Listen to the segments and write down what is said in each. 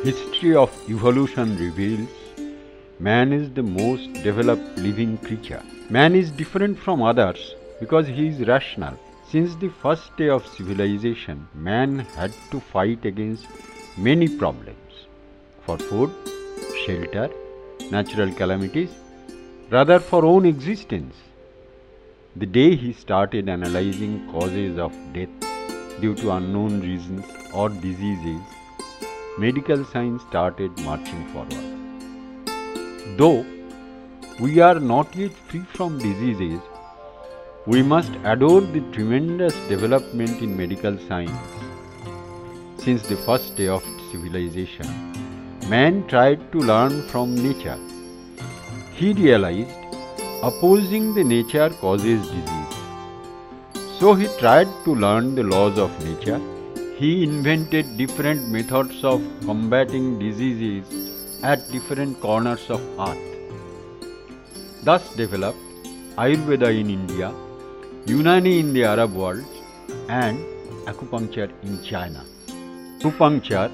History of evolution reveals man is the most developed living creature. Man is different from others because he is rational. Since the first day of civilization, man had to fight against many problems for food, shelter, natural calamities, rather for own existence. The day he started analyzing causes of death due to unknown reasons or diseases, medical science started marching forward. Though we are not yet free from diseases, we must adore the tremendous development in medical science. Since the first day of civilization, man tried to learn from nature. He realized opposing the nature causes disease. So he tried to learn the laws of nature. He invented different methods of combating diseases at different corners of earth. Thus developed Ayurveda in India, Unani in the Arab world, and acupuncture in China. Acupuncture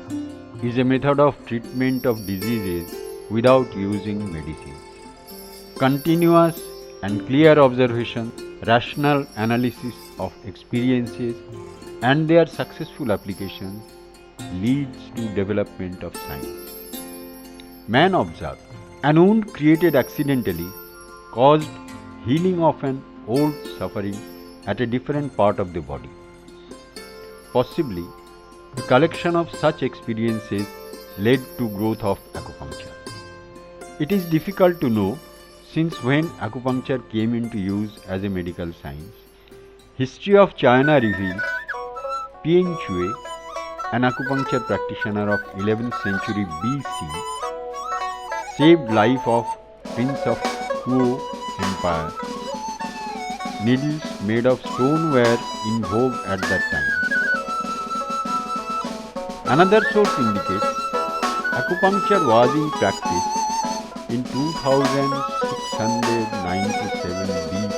is a method of treatment of diseases without using medicines. Continuous and clear observation, rational analysis of experiences, and their successful application leads to development of science. Man observed, an wound created accidentally caused healing of an old suffering at a different part of the body. Possibly, a collection of such experiences led to growth of acupuncture. It is difficult to know since when acupuncture came into use as a medical science. History of China reveals Pian Chui, an acupuncture practitioner of 11th century BC, saved life of Prince of Kuo Empire. Needles made of stone were in vogue at that time. Another source indicates acupuncture was in practice in 2697 BC.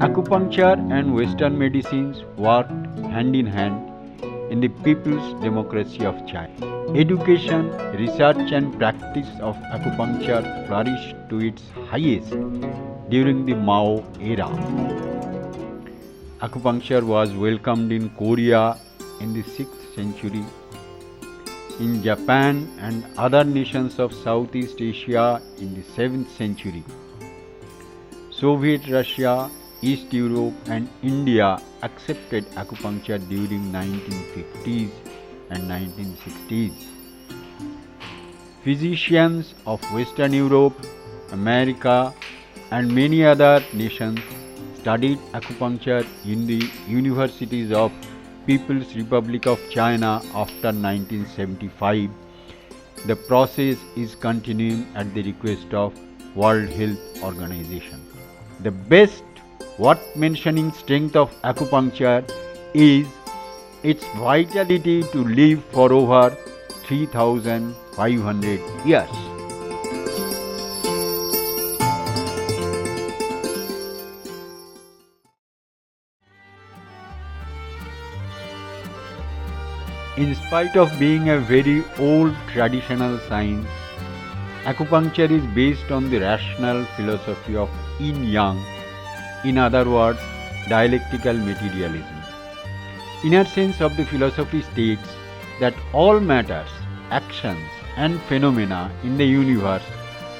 Acupuncture and Western medicines worked hand in hand in the People's Democracy of China. Education, research and practice of acupuncture flourished to its highest during the Mao era. Acupuncture was welcomed in Korea in the 6th century, in Japan and other nations of Southeast Asia in the 7th century. Soviet Russia, East Europe and India accepted acupuncture during 1950s and 1960s. Physicians of Western Europe, America and many other nations studied acupuncture in the universities of People's Republic of China after 1975. The process is continuing at the request of World Health Organization. The best worth mentioning strength of acupuncture is its vitality to live for over 3,500 years. In spite of being a very old traditional science, Acupuncture is based on the rational philosophy of yin-yang, in other words, dialectical materialism. Inner sense of the philosophy states that all matters, actions and phenomena in the universe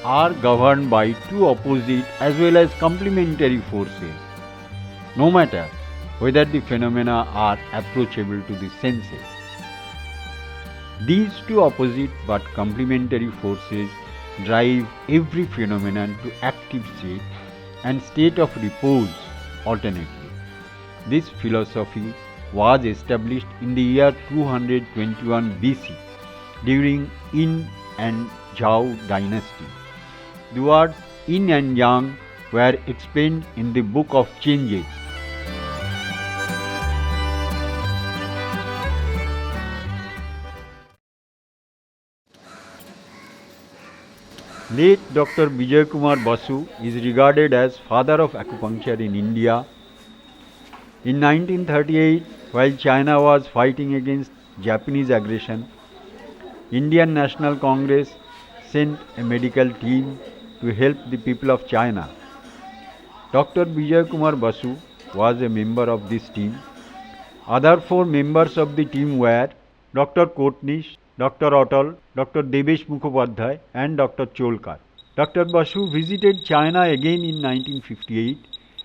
are governed by two opposite as well as complementary forces, no matter whether the phenomena are approachable to the senses. These two opposite but complementary forces drive every phenomenon to active state and state of repose alternately. This philosophy was established in the year 221 BC during Yin and Zhao dynasty. The words yin and yang were explained in the Book of Changes. Late Dr. Bijoy Kumar Basu is regarded as father of acupuncture in India. In 1938, while China was fighting against Japanese aggression, Indian National Congress sent a medical team to help the people of China. Dr. Bijoy Kumar Basu was a member of this team. Other four members of the team were Dr. Kotnis, Dr. Atal, Dr. Debashis Bakshi and Dr. Cholkar. Dr. Basu visited China again in 1958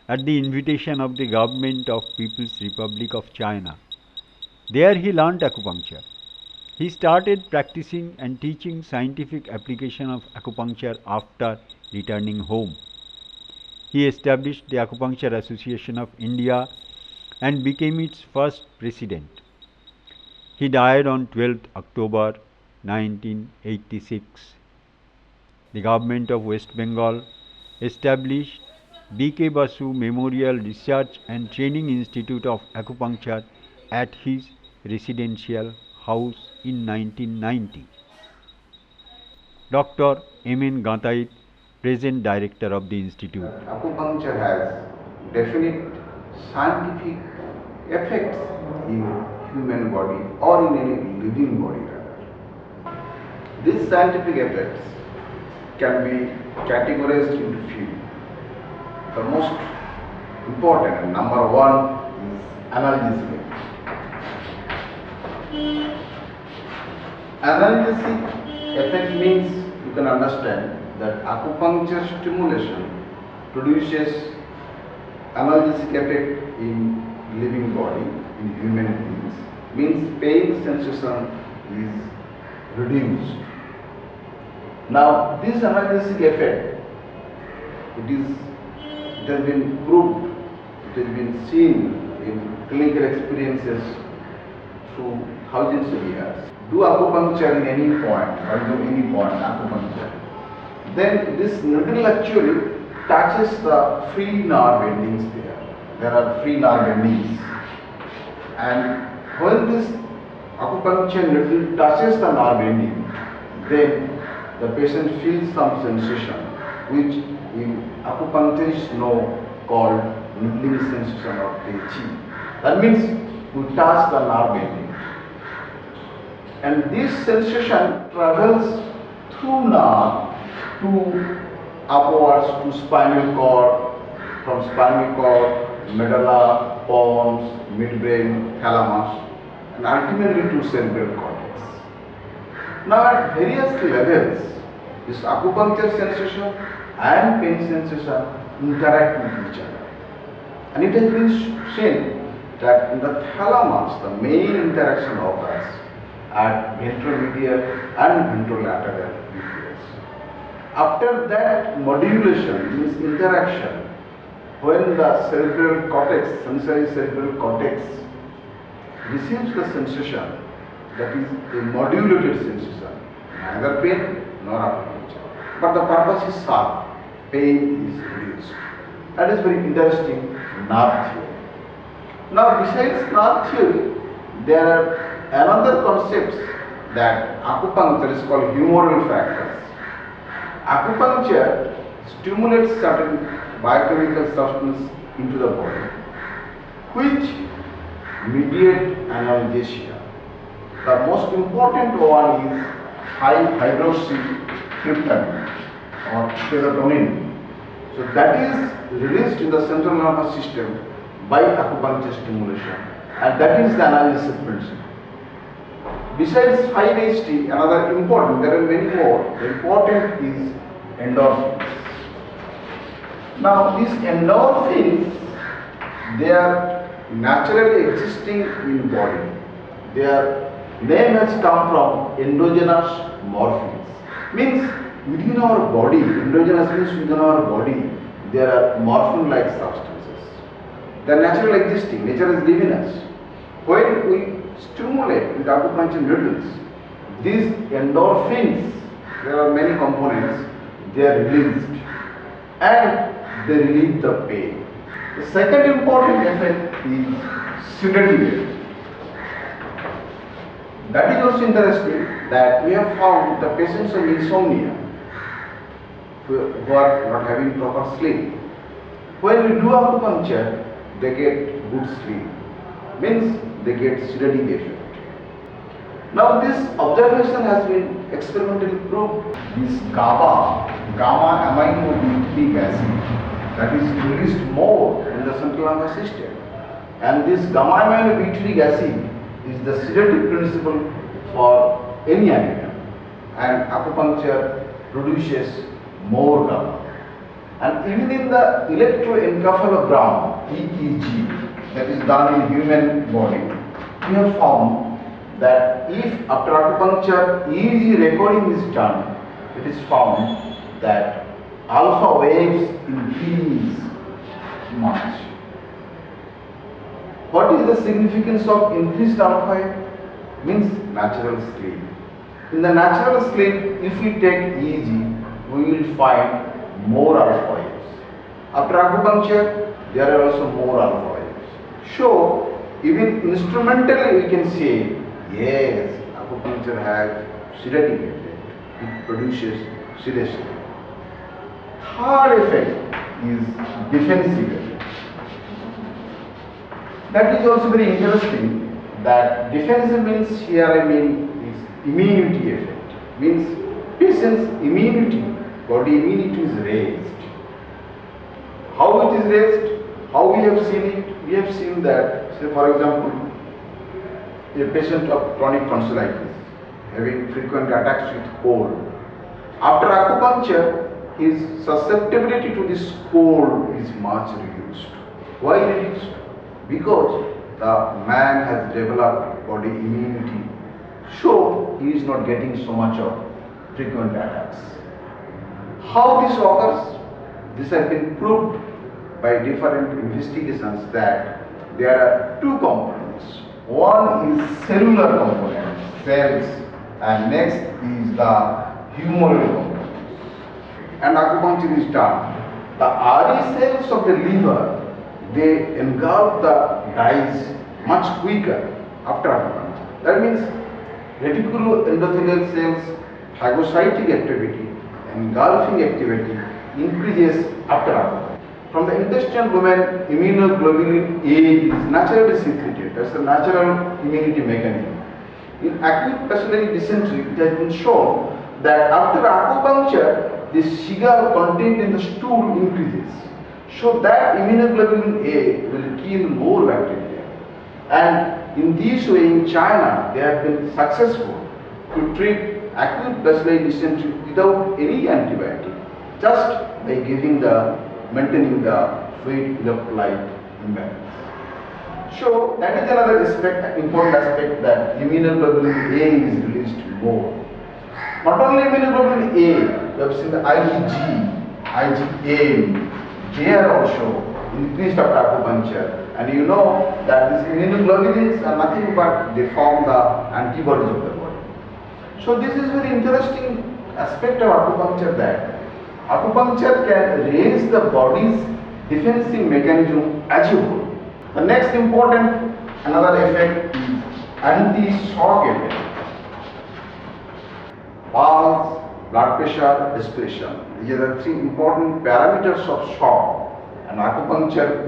at the invitation of the government of People's Republic of China. There he learnt acupuncture. He started practicing and teaching scientific application of acupuncture after returning home. He established the Acupuncture Association of India and became its first president. He died on 12th October 1986. The government of West Bengal established B.K. Basu Memorial Research and Training Institute of Acupuncture at his residential house in 1990. Dr. M.N. Gantait, present director of the institute. Acupuncture has definite scientific effects in human body or in any living body rather. These scientific effects can be categorized into few. The most important and number one is analgesic. Analgesic effect means you can understand that acupuncture stimulation produces analgesic effect in living body, in human beings, means pain sensation is reduced. Now this analgesic effect, it has been proved, it has been seen in clinical experiences through thousands of years. Do acupuncture in any point or do any point acupuncture, then this needle actually touches the free nerve endings there. There are free nerve endings, and when this acupuncture needle touches the nerve ending, then the patient feels some sensation which in acupuncturists know called needling sensation of Tai Chi. That means we touch the nerve ending, and this sensation travels through nerve to upwards to spinal cord, from spinal cord, medulla, pons, midbrain, thalamus, and ultimately to cerebral cortex. Now at various levels, this acupuncture sensation and pain sensation interact with each other. And it has been seen that in the thalamus, the main interaction occurs at ventromedial and ventrolateral nucleus. After that modulation, means interaction, when the cerebral cortex, sensory cerebral cortex, receives the sensation, that is a modulated sensation, neither pain nor acupuncture. But the purpose is solved, pain is reduced. That is very interesting nerve theory. Now besides nerve theory, there are another concepts that acupuncture is called humoral factors. Acupuncture stimulates certain biochemical substance into the body which mediate analgesia. The most important one is high hydroxytryptamine. or serotonin. So that is released in the central nervous system by acupuncture stimulation, and that is the analgesic principle. Besides 5-HT, another important, there are many more, the important is endorphins. Now these endorphins, they are naturally existing in body. Their name has come from endogenous morphines. Means within our body, endogenous means within our body, there are morphine-like substances. They are naturally existing, nature is living us. When we stimulate with acupuncture needles, these endorphins, there are many components, they are released and they relieve the pain. The second important effect is sedative. That is also interesting that we have found the patients of insomnia who are not having proper sleep. When we do acupuncture, they get good sleep. Means they get sedative effect. Now this observation has been experimentally proved. This gamma aminobutyric acid, that is released more in the central nervous system, and this gamma aminobutyric acid is the sedative principle for any anemia, and acupuncture produces more gamma. And even in the electroencephalogram, EEG, that is done in human body, we have found that if after acupuncture EEG recording is done, it is found that alpha waves increase much. What is the significance of increased alpha wave? Means natural sleep. In the natural sleep, if we take EEG, we will find more alpha waves. After acupuncture, there are also more alpha waves. So, even instrumentally we can say, yes, acupuncture has sedative effect. It produces sedation. Third effect is defensive effect. That is also very interesting. That defensive means here is immunity effect. Means patient's immunity, body immunity is raised. How it is raised? How we have seen it? We have seen that, say for example, a patient of chronic tonsillitis having frequent attacks with cold. After acupuncture, his susceptibility to this cold is much reduced. Why reduced? Because the man has developed body immunity, so he is not getting so much of frequent attacks. How this occurs? This has been proved by different investigations that there are two components. One is cellular component, cells, and next is the humoral component. And acupuncture is done. The RE cells of the liver, they engulf the dyes much quicker after acupuncture. That means reticuloendothelial cells, phagocytic activity, engulfing activity increases after acupuncture. From the intestinal domain, immunoglobulin A is naturally secreted. That's a natural immunity mechanism. In acute bacillary dysentery, it has been shown that after acupuncture, the sugar content in the stool increases. So that immunoglobulin A will kill more bacteria. And in this way, in China, they have been successful to treat acute bacillary dysentery without any antibiotic, just by maintaining the fluid electrolyte imbalance. So that is another important aspect, that immunoglobulin A is released more. Not only immunoglobulin A, we have seen the IgG, IgA, they are also increased after acupuncture. And you know that these immunoglobulins are nothing but they form the antibodies of the body. So this is very interesting aspect of acupuncture, that acupuncture can raise the body's defensive mechanism as a whole. The next important another effect is anti-shock effect. Pulse, blood pressure, respiration. These are the three important parameters of shock, and acupuncture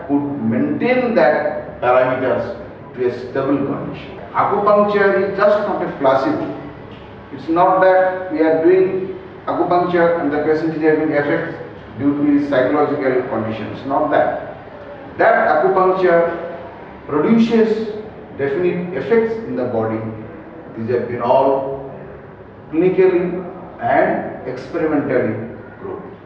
could maintain that parameters to a stable condition. Acupuncture is just not a placebo. It's not that we are doing acupuncture and the patient is having effects due to his psychological conditions. Not that. That acupuncture produces definite effects in the body. These have been all clinically and experimentally proved.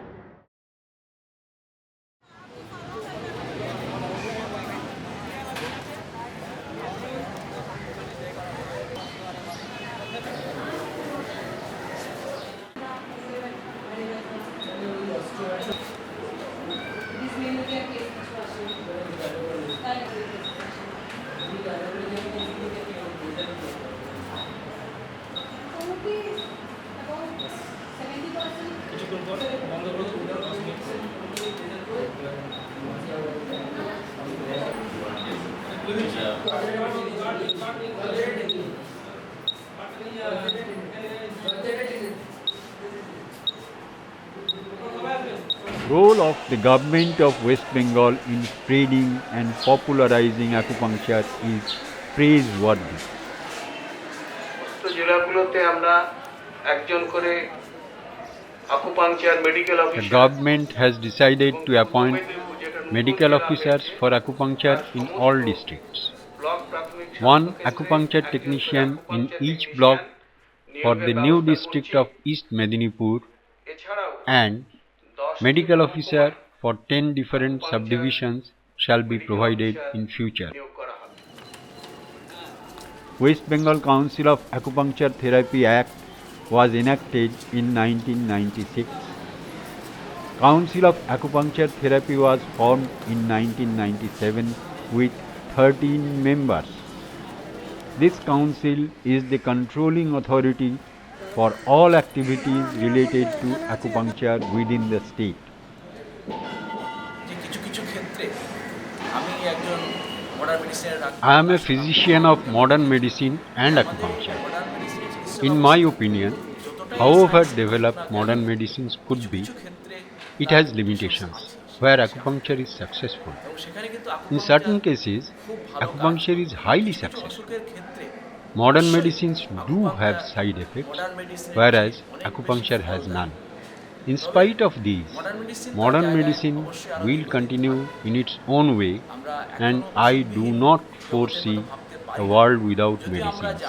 Role of the government of West Bengal in spreading and popularizing acupuncture is praiseworthy. The government has decided to appoint medical officers for acupuncture in all districts. One acupuncture technician in each block for the new district of East Medinipur and medical officer for 10 different subdivisions shall be provided in future. West Bengal Council of Acupuncture Therapy Act was enacted in 1996. Council of Acupuncture Therapy was formed in 1997 with 13 members. This council is the controlling authority for all activities related to acupuncture within the state. I am a physician of modern medicine and acupuncture. In my opinion, however developed modern medicines could be, it has limitations where acupuncture is successful. In certain cases, acupuncture is highly successful. Modern medicines do have side effects, whereas acupuncture has none. In spite of these, modern medicine will continue in its own way, and I do not foresee a world without medicines.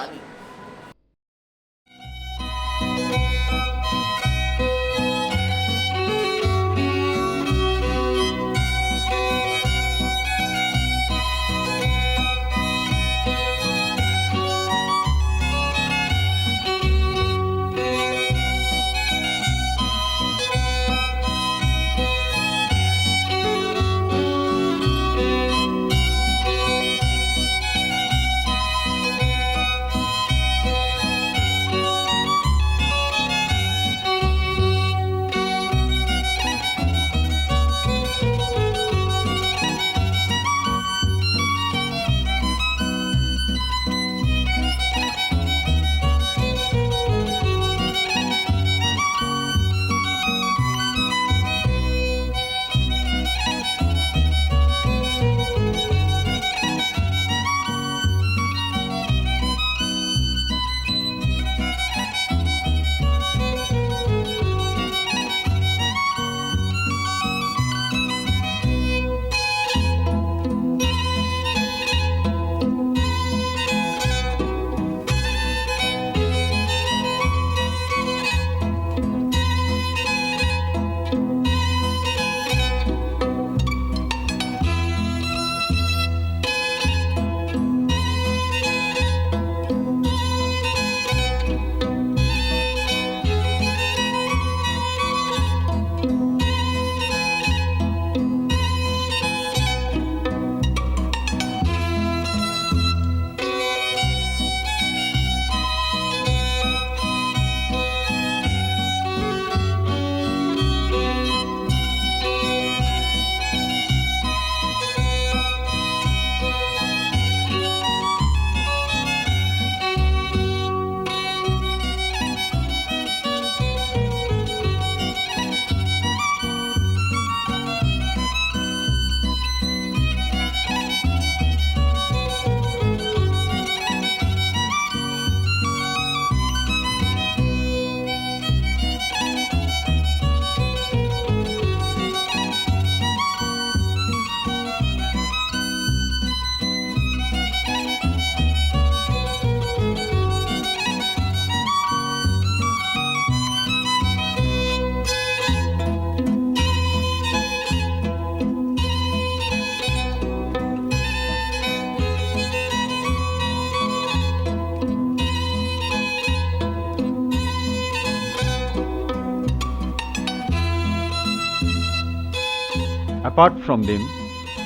Apart from them,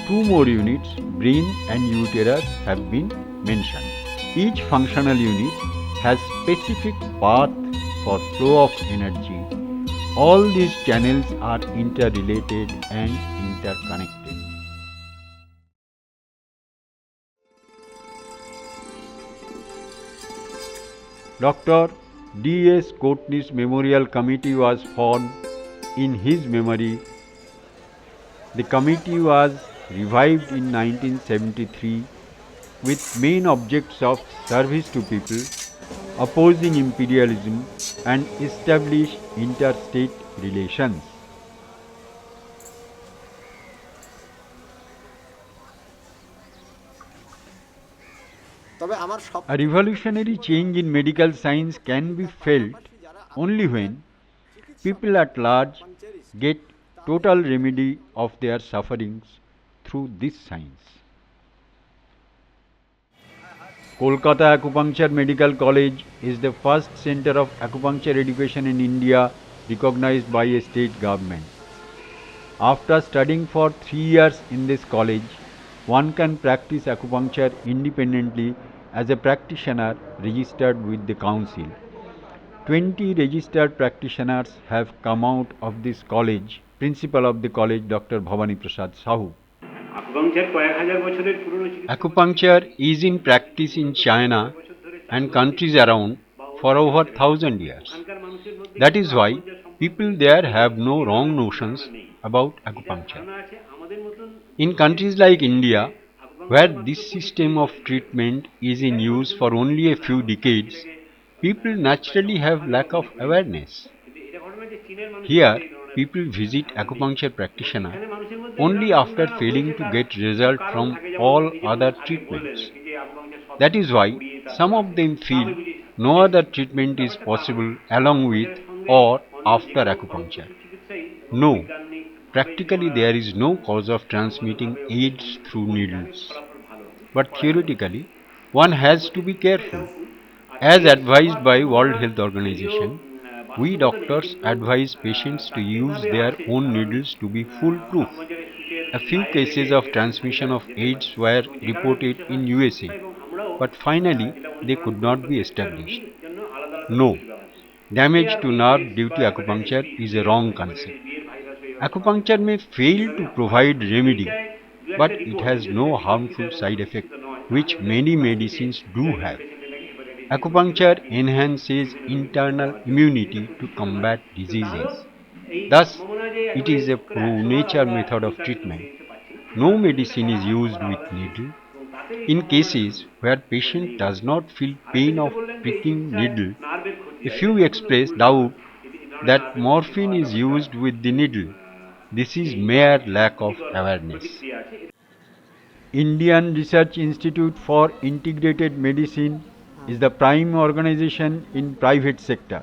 two more units, brain and uterus, have been mentioned. Each functional unit has specific path for flow of energy. All these channels are interrelated and interconnected. Dr. D.S. Courtney's Memorial Committee was formed in his memory. The committee was revived in 1973 with main objects of service to people, opposing imperialism and establish interstate relations. A revolutionary change in medical science can be felt only when people at large get total remedy of their sufferings through this science. Kolkata Acupuncture Medical College is the first center of acupuncture education in India recognized by a state government. After studying for 3 years in this college, one can practice acupuncture independently as a practitioner registered with the council. 20 registered practitioners have come out of this college. Principal of the college, Dr. Bhabani Prasad Sahoo. Acupuncture is in practice in China and countries around for over 1000 years. That is why people there have no wrong notions about acupuncture. In countries like India, where this system of treatment is in use for only a few decades, people naturally have lack of awareness. Here, people visit acupuncture practitioner only after failing to get result from all other treatments. That is why some of them feel no other treatment is possible along with or after acupuncture. No, practically there is no cause of transmitting AIDS through needles. But theoretically, one has to be careful. As advised by World Health Organization, we doctors advise patients to use their own needles to be foolproof. A few cases of transmission of AIDS were reported in USA, but finally they could not be established. No, damage to nerve due to acupuncture is a wrong concept. Acupuncture may fail to provide remedy, but it has no harmful side effect, which many medicines do have. Acupuncture enhances internal immunity to combat diseases. Thus, it is a pro-nature method of treatment. No medicine is used with needle. In cases where patient does not feel pain of pricking needle, a few express doubt that morphine is used with the needle. This is mere lack of awareness. Indian Research Institute for Integrated Medicine is the prime organization in private sector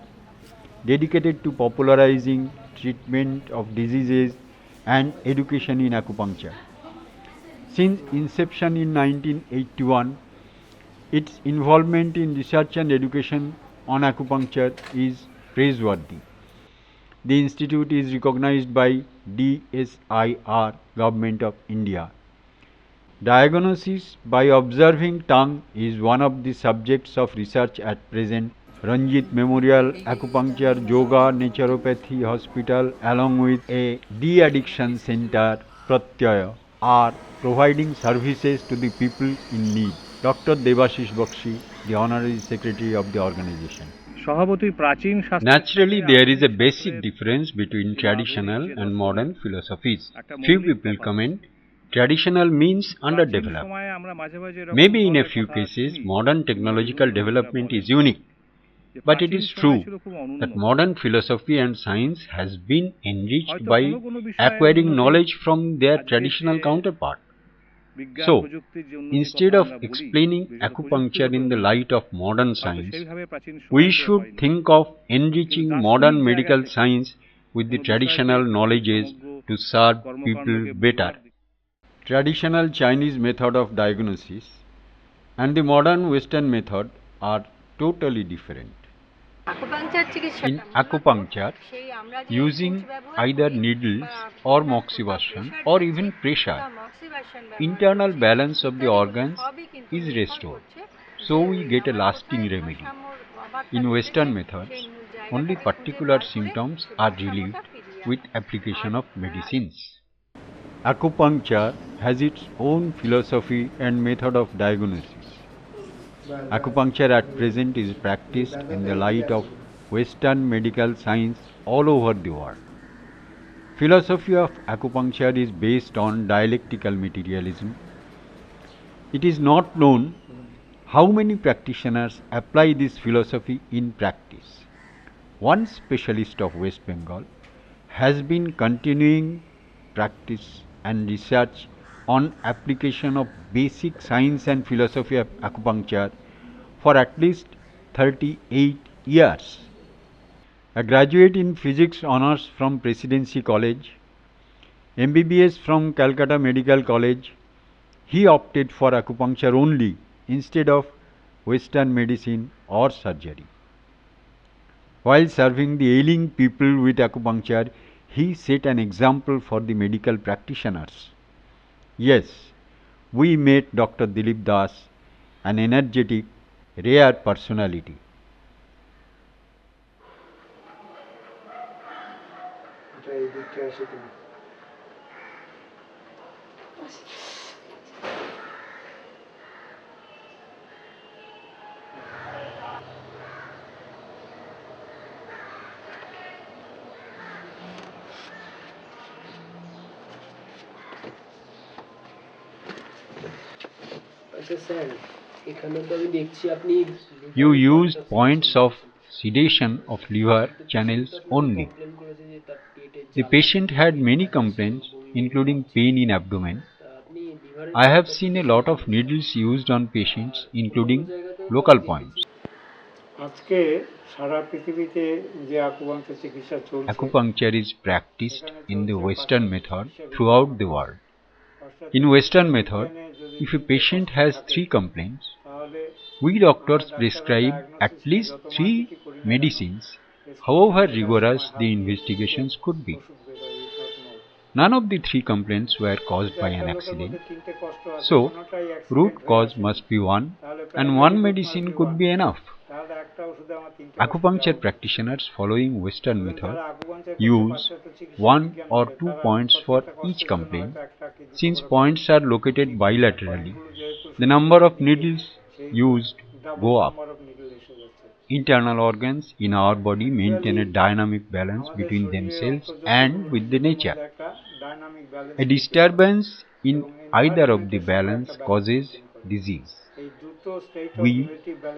dedicated to popularizing treatment of diseases and education in acupuncture. Since inception in 1981, its involvement in research and education on acupuncture is praiseworthy. The institute is recognized by DSIR, Government of India. Diagnosis by observing tongue is one of the subjects of research at present. Ranjit Memorial Acupuncture Yoga Naturopathy Hospital along with a de-addiction center, Pratyaya, are providing services to the people in need. Dr. Debashis Bakshi, the Honorary Secretary of the organization. Naturally, there is a basic difference between traditional and modern philosophies. Few people comment traditional means underdeveloped. Maybe in a few cases, modern technological development is unique. But it is true that modern philosophy and science has been enriched by acquiring knowledge from their traditional counterpart. So, instead of explaining acupuncture in the light of modern science, we should think of enriching modern medical science with the traditional knowledges to serve people better. Traditional Chinese method of diagnosis and the modern Western method are totally different. In acupuncture, using either needles or moxibustion or even pressure, internal balance of the organs is restored. So we get a lasting remedy. In Western methods, only particular symptoms are relieved with application of medicines. Acupuncture has its own philosophy and method of diagnosis. Acupuncture at present is practiced in the light of Western medical science all over the world. Philosophy of acupuncture is based on dialectical materialism. It is not known how many practitioners apply this philosophy in practice. One specialist of West Bengal has been continuing practice and research on application of basic science and philosophy of acupuncture for at least 38 years. A graduate in physics honors from Presidency College, MBBS from Calcutta Medical College, he opted for acupuncture only instead of Western medicine or surgery. While serving the ailing people with acupuncture, he set an example for the medical practitioners. Yes, we met Dr. Dilip Das, an energetic, rare personality. You used points of sedation of liver channels only. The patient had many complaints, including pain in abdomen. I have seen a lot of needles used on patients, including local points. Acupuncture is practiced in the Western method throughout the world. In Western method, if a patient has 3 complaints, we doctors prescribe at least 3 medicines, however rigorous the investigations could be. None of the 3 complaints were caused by an accident. So, root cause must be one, and one medicine could be enough. Acupuncture practitioners following Western method use 1 or 2 points for each complaint. Since points are located bilaterally, the number of needles used go up. Internal organs in our body maintain a dynamic balance between themselves and with the nature. A disturbance in either of the balance causes disease. We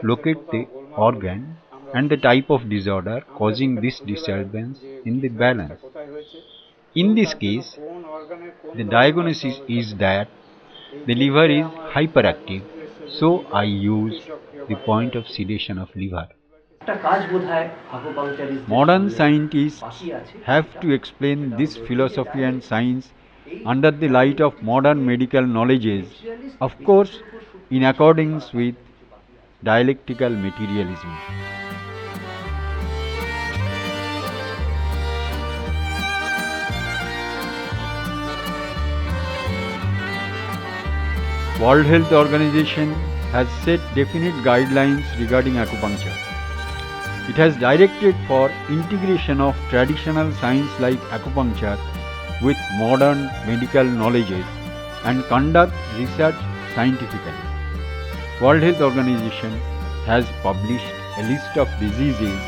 locate the organ and the type of disorder causing this disturbance in the balance. In this case, the diagnosis is that the liver is hyperactive, so I use the point of sedation of liver. Modern scientists have to explain this philosophy and science under the light of modern medical knowledges, of course, in accordance with dialectical materialism. World Health Organization has set definite guidelines regarding acupuncture. It has directed for integration of traditional science like acupuncture with modern medical knowledges and conduct research scientifically. World Health Organization has published a list of diseases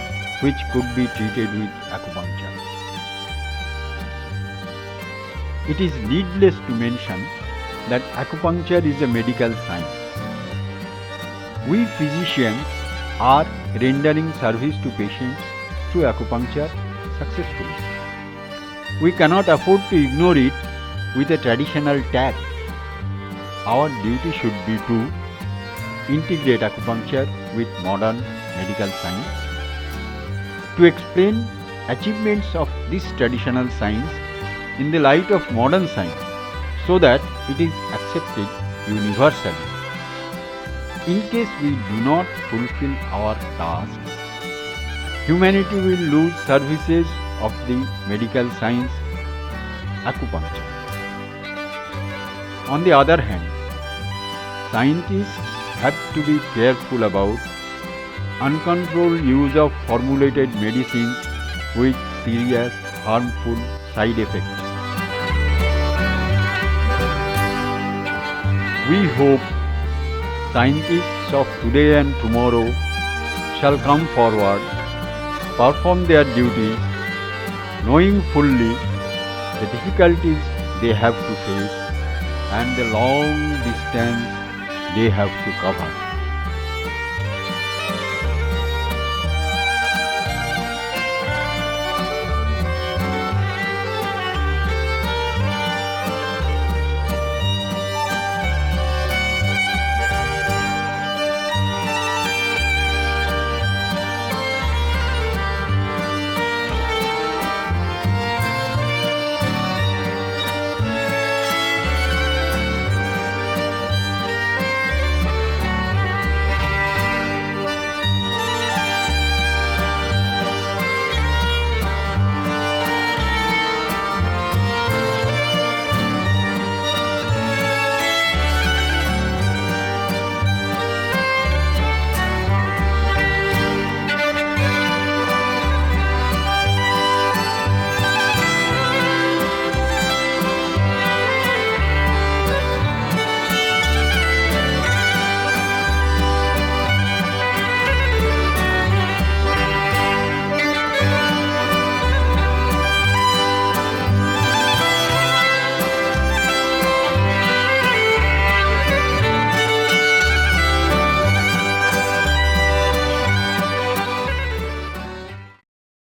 which could be treated with acupuncture. It is needless to mention that acupuncture is a medical science. We physicians are rendering service to patients through acupuncture successfully. We cannot afford to ignore it with a traditional tag. Our duty should be to integrate acupuncture with modern medical science, to explain achievements of this traditional science in the light of modern science, so that it is accepted universally. In case we do not fulfill our tasks, humanity will lose services of the medical science, acupuncture. On the other hand, scientists have to be careful about uncontrolled use of formulated medicines with serious harmful side effects. We hope scientists of today and tomorrow shall come forward, perform their duties, knowing fully the difficulties they have to face and the long distance they have to cover.